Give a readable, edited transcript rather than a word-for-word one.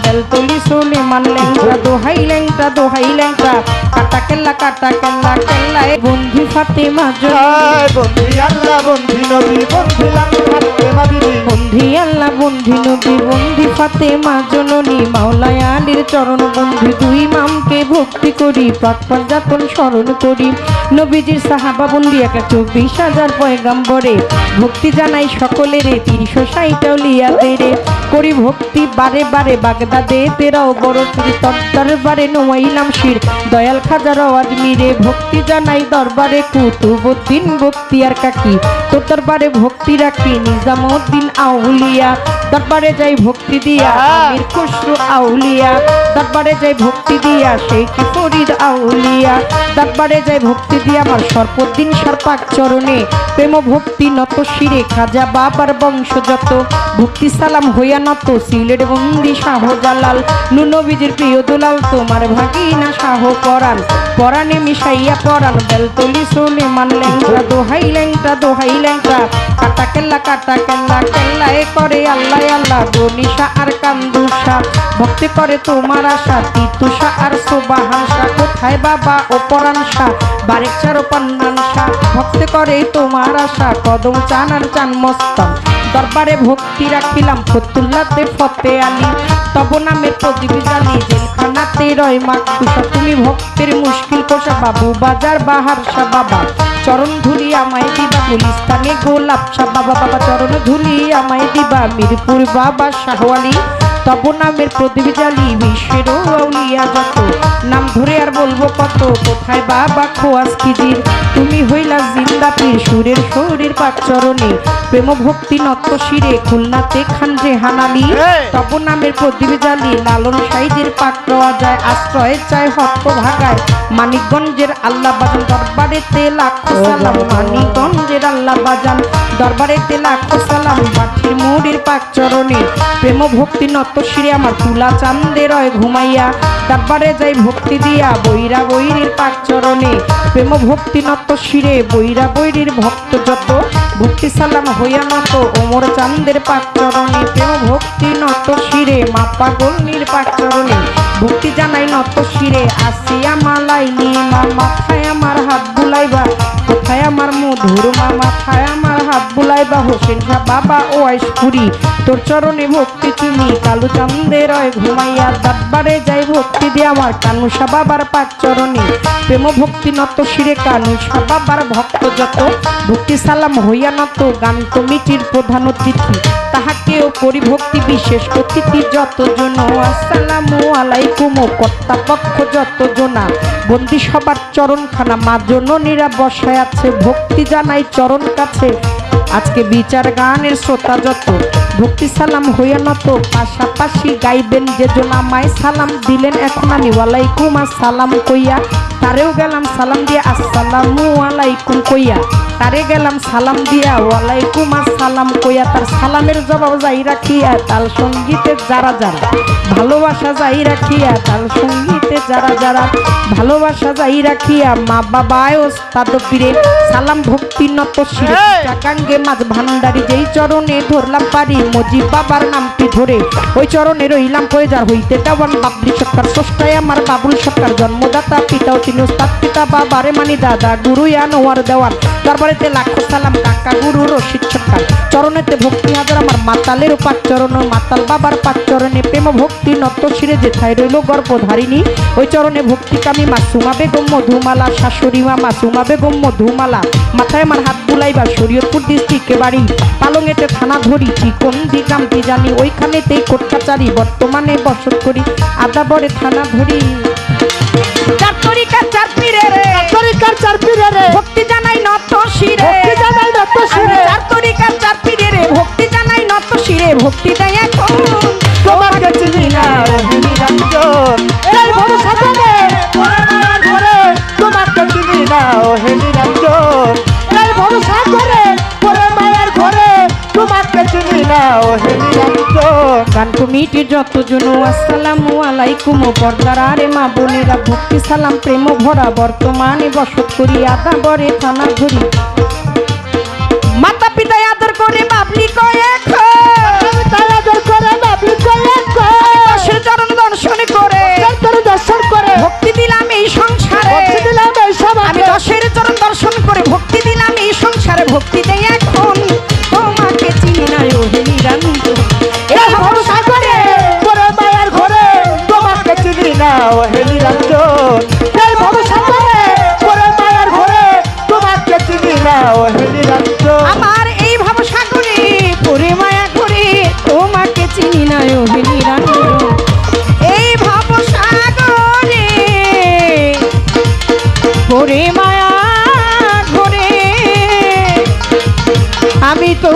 বেলতলি সুলেমান ল্যাংটা দোহাই ল্যাংটা কাটা কেল্লা কেল্লায় বন্ধু ফাতেমা বন্ধি আল্লাহ বন্ধি নবী বন্ধি ফাতেমা বিবি বন্ধি আল্লাহ বন্ধি নবী বন্ধি ফাতেমা জননী মাওলায় আলীর চরণ বন্ধু দুই ইমামকে ভক্তি করি প্রাক্তন যাতন স্মরণ করি নবীজির সাহাবা বন্দি 124,000 পয়গাম্বরে ভক্তি জানাই সকলেরে 360 আউলিয়াদের করি ভক্তি বারে বারে বাগদাদে তেরাও বড় পীর দরবারে নোয়াইলাম শির দয়াল খাজার আজমিরে ভক্তি জানাই দরবারে কুতুবউদ্দিন বখতিয়ার কাকি তোর দরবারে ভক্তি রাখি নিজামউদ্দিন আউলিয়া দরবারে যাই ভক্তি দিয়া আমির খুসরু আউলিয়া দরবারে যাই ভক্তি দিয়া শেখ ফরিদ আউলিয়া দরবারে যাই ভক্তি দিয়া আমার সর্বদিন সর্পাক চরণে প্রেম ভক্তি নত শিরে খাজা বাবার বংশ যত ভক্তি সালাম হইয়া নত সিলেট বন্দি শাহ জালাল নবীজির প্রিয় দুলাল তোমার ভাগিনা শাহ পরাণে মিশাইয়া পরাণ বেলতলি সুলেমান ল্যাংটা দোহাই ল্যাংটা কাটা কেল্লায় করে আল্লাহ আল্লাহ গনিশা আর কান্দুষা ভক্তি করে তোমার আশা তিতুষা আর সোবাহাসা কোথায় বাবা ও পরাণসা বারেক চারো পান্নানসা ভক্তি করে তোমার আশা কদম চান আর চান মস্তান দরবারে ভক্তি রাখিলাম ফতুল্লাতে ফতে আলী তব নামে প্রদীপ জালি জেলখানাতে রয় মাকুসা তুমি ভক্তের মুশকিল কোষা বাবু বাজার বাহার সা বাবা চরণ ধুলি আমায় দিবা গুলিস্তানে গোলাপ শাহ বাবা চরণ ধুলি আমায় দিবা মিরপুর বাবা শাহওয়ালি তব নামের প্রদীপ জালি বিশ্বের আউলিয়া যত নাম ধরে আর বলবো কত কোথায় বাবা খোয়াস খিজির তুমি হইলা জিন্দা পীর সুরের শরীর পাক চরণে প্রেম ভক্তি নত শিরে খুলনাতে খান যে হানালি তব নামের প্রদীপ জালি লালন সাইদের পাক পাওয়া যায় আশ্রয় চায় হত্য ভাগায় মানিকগঞ্জের আল্লাহ বাজান দরবারেতে লাখো সালাম মানিকগঞ্জের আল্লাহ বাজান দরবারেতে লাখো সালাম বাঠির মুড়ির পাক চরণে প্রেম ভক্তি নত শিরে আমার তুলা চান্দে রয় ঘুমাইয়া দরবারে যাই ভক্তি দিয়া বৈরা বৈরীর পাক চরণে প্রেম ভক্তি নত শিরে বৈরা বৈরীর ভক্ত যত ভক্তি সালাম হইয়া নত ওমর চান্দের পাক চরণে প্রেম ভক্তি নত শিরে মা পাগলনির পাক চরণে ভক্তি জানাই নত শিরে আসিয়া মালাই নিয়ে মা মাথায় আমার হাত বুলাইবা কোথায় আমার মধুর মা মাথায় আমার হাত বুলাইবা হোসেন শাহ বাবা ও আইসপুরি তোর চরণে ভক্তি তুমি কালু চান্দে রয় ঘুমাইয়া দরবারে যাই ভক্তি দিয়ে আমার কানুষা বাবার পাক চরণে প্রেম ভক্তি নত শিরে কানুষা বাবার ভক্ত যত ভক্তি সালাম হইয়া নত গান কমিটির প্রধান অতিথি তাহাকেও পরিভক্তি বিশেষ অতিথি যতজন আসসালামু আলাইকুম কর্তাপক্ষ যতজনা বন্দি সবার চরণখানা মা জননীরা বসায় আছে ভক্তি জানাই চরণ কাছে আজকে বিচার গানের শ্রোতা যত ভক্তি সালাম হইয়া নত পাশাপাশি গাইবেন যে জনামায় সালাম দিলেন এখন আমি ওয়ালাইকুম আসসালাম কইয়া তারেও গেলাম সালাম দিয়া আসসালামু আলাইকুম কইয়া তারে গেলাম সালাম দিয়া ওয়ালাইকুম আসসালাম কইয়া তার সালামের জবাব যাই রাখিয়া তাল সঙ্গীতে যারা ভালোবাসা যাই রাখিয়া তাল সঙ্গীতে যারা ভালোবাসা যাই রাখিয়া মা বাবায় ওস্তাদ পীরে সালাম ভক্তি নত শিরে টাকাঙ্গে মাঝ ভান্ডারি যেই চরণে ধরলাম পারি মজিব বাবার নামটি ধরে ওই চরণে রইলাম কয়েজার হইতে দেওয়ান বাবলি সরকার স্রষ্টায় আমার বাবুল সরকার জন্মদাতা পিতাও তিনি ওস্তাদ পিতা বাবারে মানি দাদা গুরু আনোয়ার দেওয়ান দরবারেতে লাখো সালাম কাকা গুরু রশিদ সরকার চরণেতে ভক্তি হাজার আমার মাতালের পাক চরণ মাতাল বাবার পাক চরণে প্রেম ভক্তি নত শিরে যেথায় রইল গর্ভধারিণী ওই চরণে ভক্তি কামি মাসুমা বেগম মধুমালা শাশুড়ি মা মাসুমা বেগম মধুমালা মাথায় আমার হাত বুলাইবা শরীয়তপুর ডিস্ট্রিক্টে বাড়ি পালংয়েতে থানা ধরি চিকন্দি গ্রামটি জানি ওইখানেতেই কোর্ট কাচারি বর্তমানে বসত করি আদাবরে থানা ধরি চার তরিকার চার পীরে রে ভক্তি জানাই নত শিরে চার তরিকার চার পীরে রে ভক্তি জানাই নত শিরে ভক্তি দেয় এখন তোমাকে চিনি না নিরঞ্জন এই ভরসা করে তোমাকে চিনি না ও হে নিরঞ্জন এই ভরসা করে মায়ের ঘরে তোমাকে চিনি না ও হে নিরঞ্জন গান কমিটির যতজন আসসালামু আলাইকুম পর্দার আরে মা বোনেরা ভক্তি সালাম প্রেম ভরা বর্তমানে বসত করি আদাবরে থানা ধরি মাতা পিতা আদর করে বাবলি কয়েক চরণ আমি তো